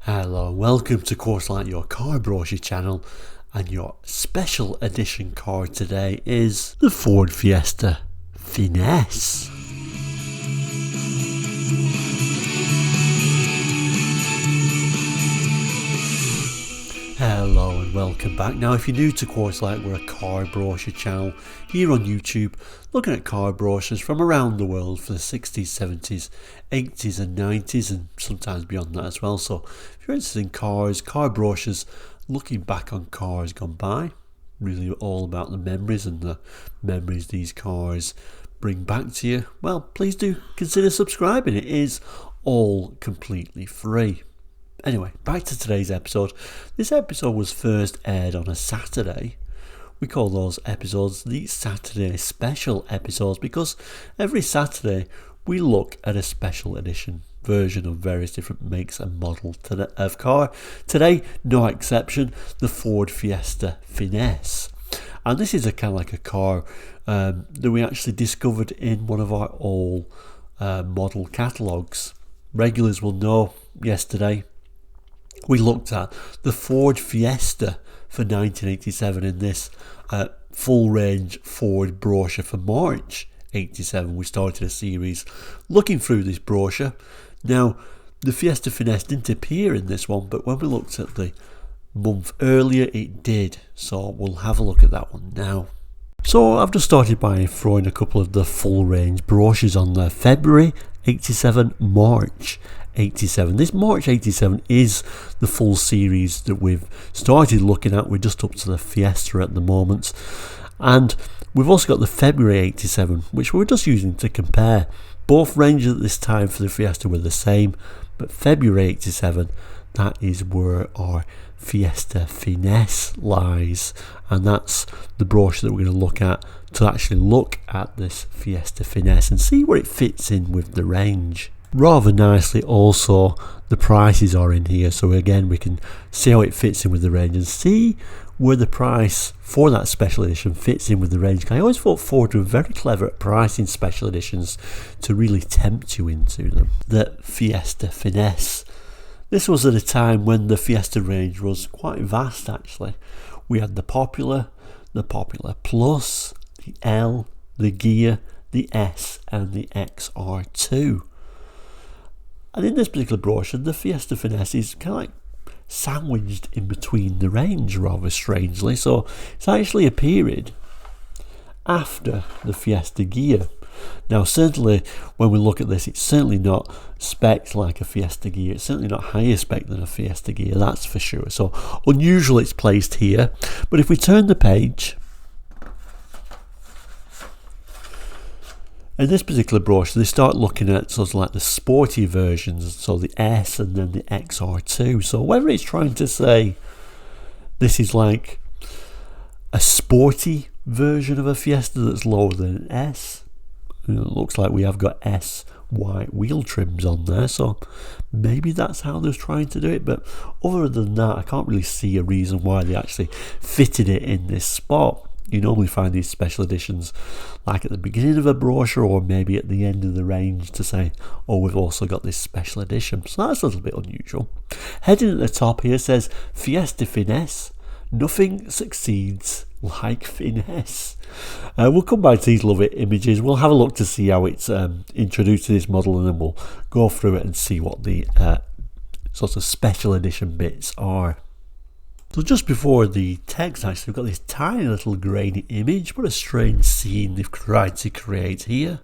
Hello, welcome to Quarterlight, your car brochure channel, and your special edition car today is the Ford Fiesta Finesse. Hello and welcome back. Now if you're new to Quarterlight, we're a car brochure channel here on YouTube, looking at car brochures from around the world for the 60s, 70s, 80s and 90s and sometimes beyond that as well. So if you're interested in cars, car brochures, looking back on cars gone by, really all about the memories and the memories these cars bring back to you, well, please do consider subscribing. It is all completely free. Anyway, back to today's episode. This episode was first aired on a Saturday. We call those episodes the Saturday special episodes because every Saturday we look at a special edition version of various different makes and models of car. Today, no exception, the Ford Fiesta Finesse. And this is a kind of like a car that we actually discovered in one of our all model catalogues. Regulars will know yesterday we looked at the Ford Fiesta for 1987 in this full range Ford brochure for March 87. We started a series looking through this brochure. Now, the Fiesta Finesse didn't appear in this one, but when we looked at the month earlier, it did. So we'll have a look at that one now. So I've just started by throwing a couple of the full range brochures on there. February 87, March 87. This March 87 is the full series that we've started looking at. We're just up to the Fiesta at the moment. And we've also got the February 87, which we're just using to compare. Both ranges at this time for the Fiesta were the same, but February 87, that is where our Fiesta Finesse lies. And that's the brochure that we're going to look at to actually look at this Fiesta Finesse and see where it fits in with the range. Rather nicely also the prices are in here, so again we can see how it fits in with the range and see where the price for that special edition fits in with the range. I always thought Ford were very clever at pricing special editions to really tempt you into them. The Fiesta Finesse. This was at a time when the Fiesta range was quite vast actually. We had the Popular Plus, the L, the Gear, the S and the XR2. And in this particular brochure, the Fiesta Finesse is kind of like sandwiched in between the range rather strangely. So it's actually appeared after the Fiesta Gear. Now certainly when we look at this, it's certainly not spec'd like a Fiesta Gear. It's certainly not higher spec than a Fiesta Gear, that's for sure. So unusual it's placed here. But if we turn the page, in this particular brochure, they start looking at sort of like the sporty versions, so the S and then the XR2. So whether it's trying to say this is like a sporty version of a Fiesta that's lower than an S, it looks like we have got S white wheel trims on there, so maybe that's how they're trying to do it. But other than that, I can't really see a reason why they actually fitted it in this spot. You normally find these special editions like at the beginning of a brochure or maybe at the end of the range to say, oh, we've also got this special edition. So that's a little bit unusual. Heading at the top here says Fiesta Finesse. Nothing succeeds like finesse. We'll come back to these lovely images. We'll have a look to see how it's introduced to this model, and then we'll go through it and see what the sort of special edition bits are. So just before the text, actually, we've got this tiny little grainy image. What a strange scene they've tried to create here.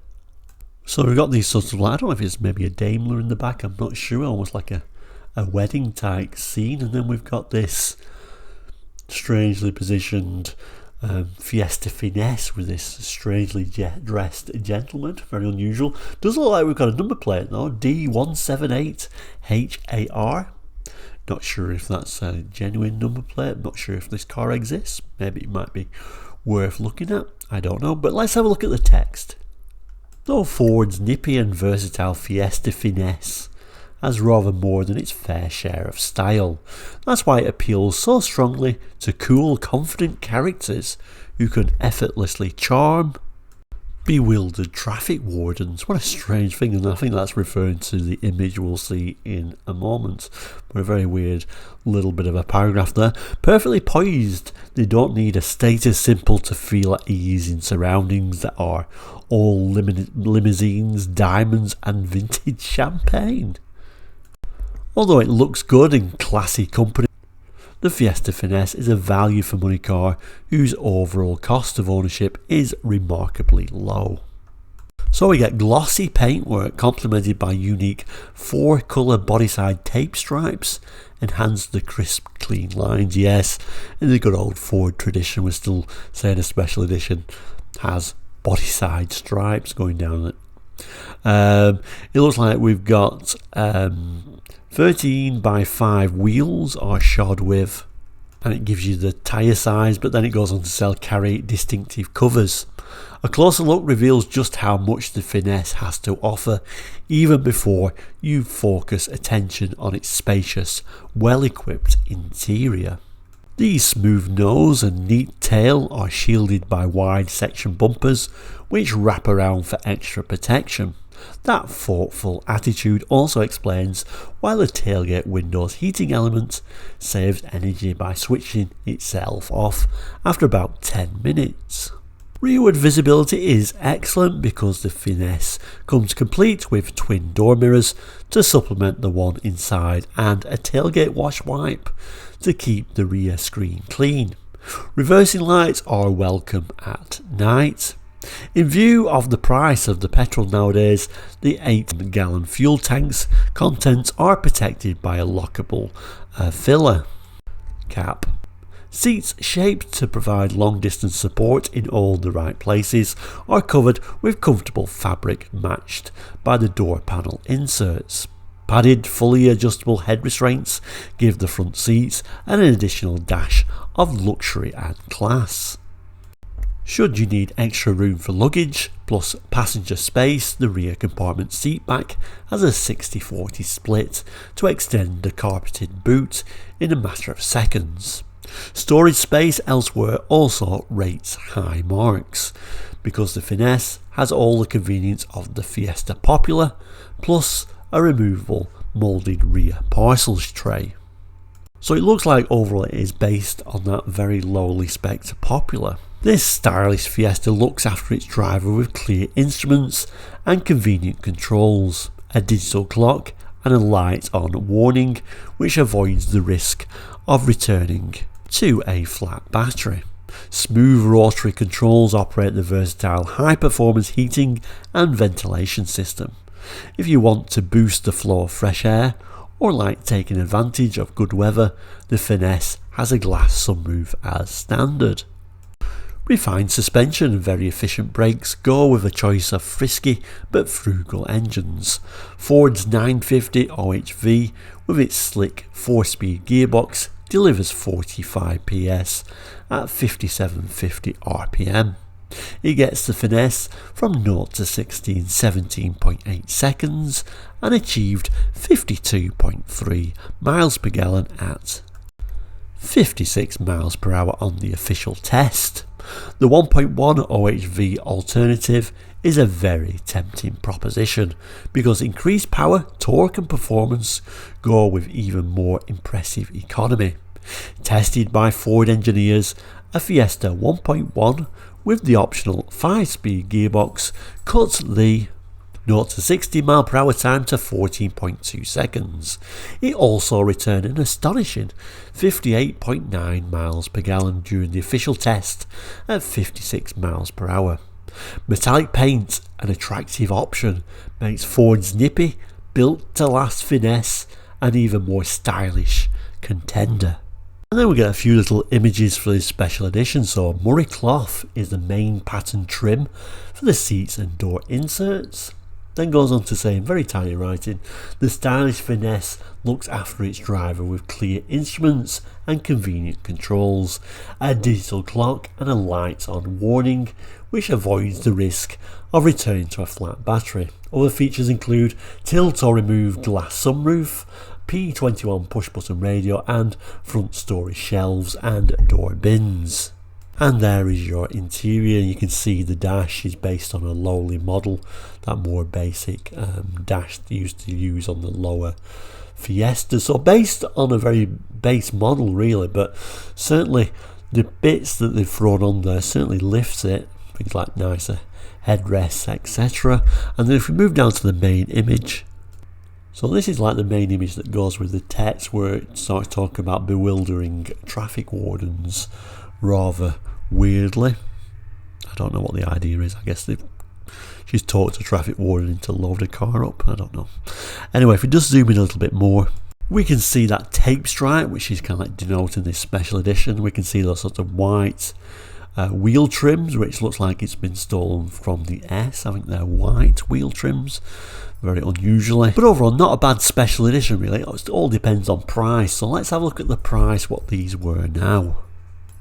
So we've got these sorts of, I don't know if it's maybe a Daimler in the back, I'm not sure, almost like a wedding type scene. And then we've got this strangely positioned Fiesta Finesse with this strangely dressed gentleman. Very unusual. Does look like we've got a number plate though, D178HAR. Not sure if that's a genuine number plate. Not sure if this car exists. Maybe it might be worth looking at. I don't know. But let's have a look at the text. Though Ford's nippy and versatile Fiesta Finesse has rather more than its fair share of style. That's why it appeals so strongly to cool, confident characters who can effortlessly charm, Bewildered traffic wardens. What a strange thing, and I think that's referring to the image we'll see in a moment. But a very weird little bit of a paragraph there. Perfectly poised. They don't need a status symbol to feel at ease in surroundings that are all limousines, diamonds and vintage champagne. Although it looks good in classy company, the Fiesta Finesse is a value for money car whose overall cost of ownership is remarkably low. So we get glossy paintwork complemented by unique 4-colour bodyside tape stripes, enhance the crisp clean lines. Yes, in the good old Ford tradition, we're still saying a special edition has bodyside stripes going down it. It looks like we've got 13 by 5 wheels are shod with, and it gives you the tyre size, but then it goes on to sell carry distinctive covers. A closer look reveals just how much the Finesse has to offer, even before you focus attention on its spacious, well-equipped interior. The smooth nose and neat tail are shielded by wide section bumpers, which wrap around for extra protection. That thoughtful attitude also explains why the tailgate window's heating element saves energy by switching itself off after about 10 minutes. Rearward visibility is excellent because the Finesse comes complete with twin door mirrors to supplement the one inside and a tailgate wash wipe to keep the rear screen clean. Reversing lights are welcome at night. In view of the price of the petrol nowadays, the 8-gallon fuel tank's contents are protected by a lockable filler cap. Seats shaped to provide long distance support in all the right places are covered with comfortable fabric matched by the door panel inserts. Padded, fully adjustable head restraints give the front seats an additional dash of luxury and class. Should you need extra room for luggage plus passenger space, the rear compartment seat back has a 60-40 split to extend the carpeted boot in a matter of seconds. Storage space elsewhere also rates high marks, because the Finesse has all the convenience of the Fiesta Popular, plus a removable moulded rear parcels tray. So it looks like overall it is based on that very lowly spec Popular. This stylish Fiesta looks after its driver with clear instruments and convenient controls, a digital clock and a light on warning which avoids the risk of returning to a flat battery. Smooth rotary controls operate the versatile high-performance heating and ventilation system. If you want to boost the flow of fresh air or like taking advantage of good weather, the Finesse has a glass sunroof as standard. Refined suspension and very efficient brakes go with a choice of frisky but frugal engines. Ford's 950 OHV with its slick 4-speed gearbox delivers 45 PS at 5750 RPM. It gets the Finesse from 0 to 60 in 17.8 seconds and achieved 52.3 miles per gallon at 56 miles per hour on the official test. The 1.1 OHV alternative is a very tempting proposition because increased power, torque and performance go with even more impressive economy. Tested by Ford engineers, a Fiesta 1.1 with the optional 5-speed gearbox cuts the 0 to 60 mile per hour time to 14.2 seconds. It also returned an astonishing 58.9 miles per gallon during the official test at 56 miles per hour. Metallic paint, an attractive option, makes Ford's nippy, built-to-last Finesse an even more stylish contender. And then we get a few little images for this special edition. So Murray cloth is the main pattern trim for the seats and door inserts. Then goes on to say in very tiny writing, the stylish Finesse looks after its driver with clear instruments and convenient controls, a digital clock and a lights on warning which avoids the risk of returning to a flat battery. Other features include tilt or remove glass sunroof, P21 push button radio and front storage shelves and door bins. And there is your interior. You can see the dash is based on a lowly model, that more basic dash they used to use on the lower Fiesta. So based on a very base model really, but certainly the bits that they've thrown on there certainly lifts it. Things like nicer headrests, etc. And then if we move down to the main image, so this is like the main image that goes with the text, where it starts talking about bewildering traffic wardens rather weirdly. I don't know what the idea is. I guess she's talked a traffic warden to load a car up. I don't know. Anyway, if we just zoom in a little bit more, we can see that tape stripe, which is kind of like denoting this special edition. We can see those sorts of white wheel trims, which looks like it's been stolen from the S. I think they're white wheel trims, very unusually. But overall, not a bad special edition really. It all depends on price. So let's have a look at the price, what these were now.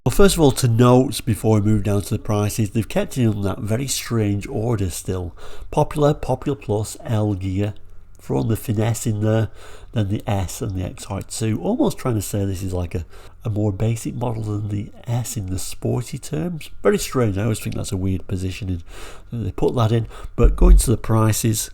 Well, first of all, to note before we move down to the prices, they've kept it in that very strange order still. Popular, Popular Plus, L gear, throwing the Finesse in there, then the S and the XR2. Almost trying to say this is like a more basic model than the S in the sporty terms. Very strange. I always think that's a weird positioning. They put that in. But going to the prices,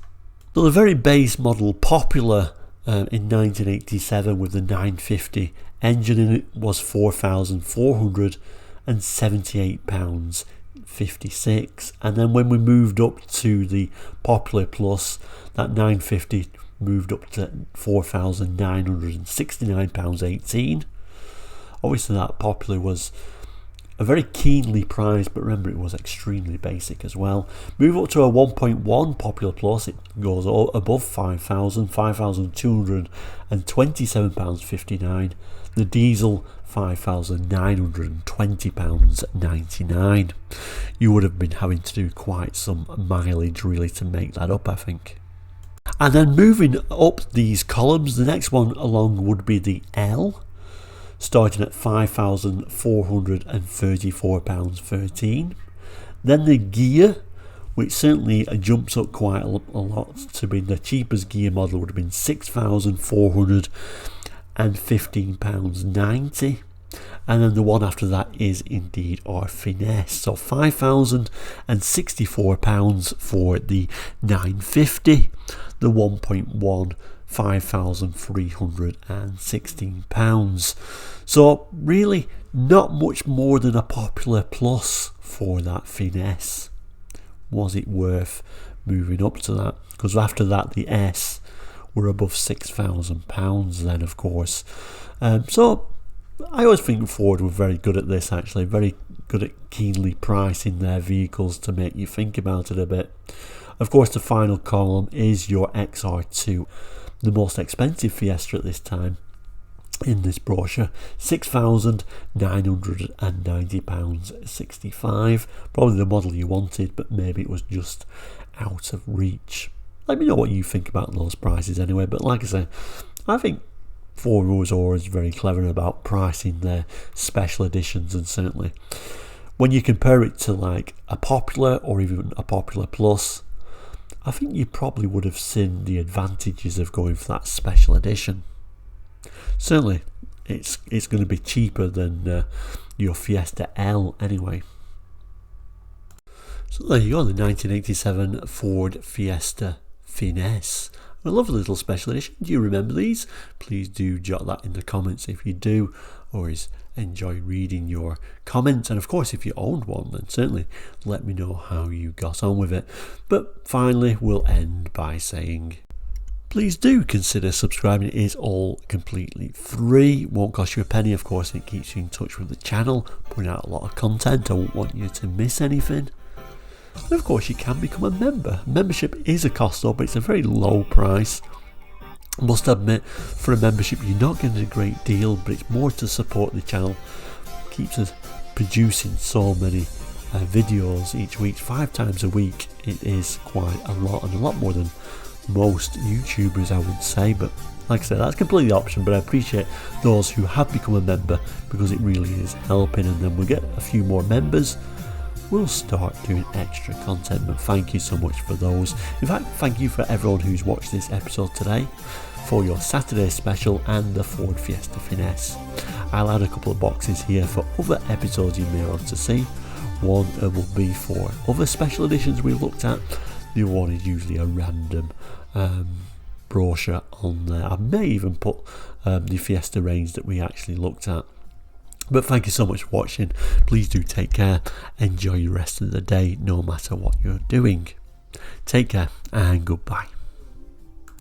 so the very base model Popular in 1987 with the 950 engine in it was £4,478.56, and then when we moved up to the Popular Plus, that 950 moved up to £4,969.18. Obviously that Popular was a very keenly prized, but remember it was extremely basic as well. Move up to a 1.1 Popular Plus, it goes above £5,227.59. The diesel £5,920.99. You would have been having to do quite some mileage really to make that up, I think. And then moving up these columns, the next one along would be the L, starting at £5,434.13. Then the gear, which certainly jumps up quite a lot to be the cheapest gear model, would have been £6,415.90. And then the one after that is indeed our Finesse. So £5,064 for the 950, the 1.1 £5,316. So really not much more than a Popular Plus for that Finesse. Was it worth moving up to that? Because after that the S were above £6,000 then, of course. So I always think Ford were very good at this, actually, very good at keenly pricing their vehicles to make you think about it a bit. Of course, the final column is your XR2, the most expensive Fiesta at this time in this brochure, £6,990.65. Probably the model you wanted, but maybe it was just out of reach. Let me know what you think about those prices anyway, but like I say, I think Ford was always very clever about pricing their special editions, and certainly when you compare it to like a Popular or even a Popular Plus, I think you probably would have seen the advantages of going for that special edition. Certainly it's going to be cheaper than your Fiesta L anyway. So there you go, the 1987 Ford Fiesta Finesse. A lovely little special edition. Do you remember these? Please do jot that in the comments if you do. Always enjoy reading your comments, and of course if you owned one, then certainly let me know how you got on with it. But finally we'll end by saying please do consider subscribing. It is all completely free, won't cost you a penny, of course, and it keeps you in touch with the channel, putting out a lot of content. I won't want you to miss anything. And of course you can become a member. Membership is a cost though, but it's a very low price. I must admit, for a membership you're not getting a great deal, but it's more to support the channel. It keeps us producing so many videos each week, 5 times a week. It is quite a lot, and a lot more than most YouTubers, I would say. But like I said, that's completely optional, but I appreciate those who have become a member, because it really is helping. And then we'll get a few more members, we'll start doing extra content. But thank you so much for those. In fact, thank you for everyone who's watched this episode today, for your Saturday special and the Ford Fiesta Finesse. I'll add a couple of boxes here for other episodes you may want to see. One will be for other special editions we looked at. The other one is usually a random brochure on there. I may even put the Fiesta range that we actually looked at. But thank you so much for watching. Please do take care. Enjoy the rest of the day, no matter what you're doing. Take care and goodbye.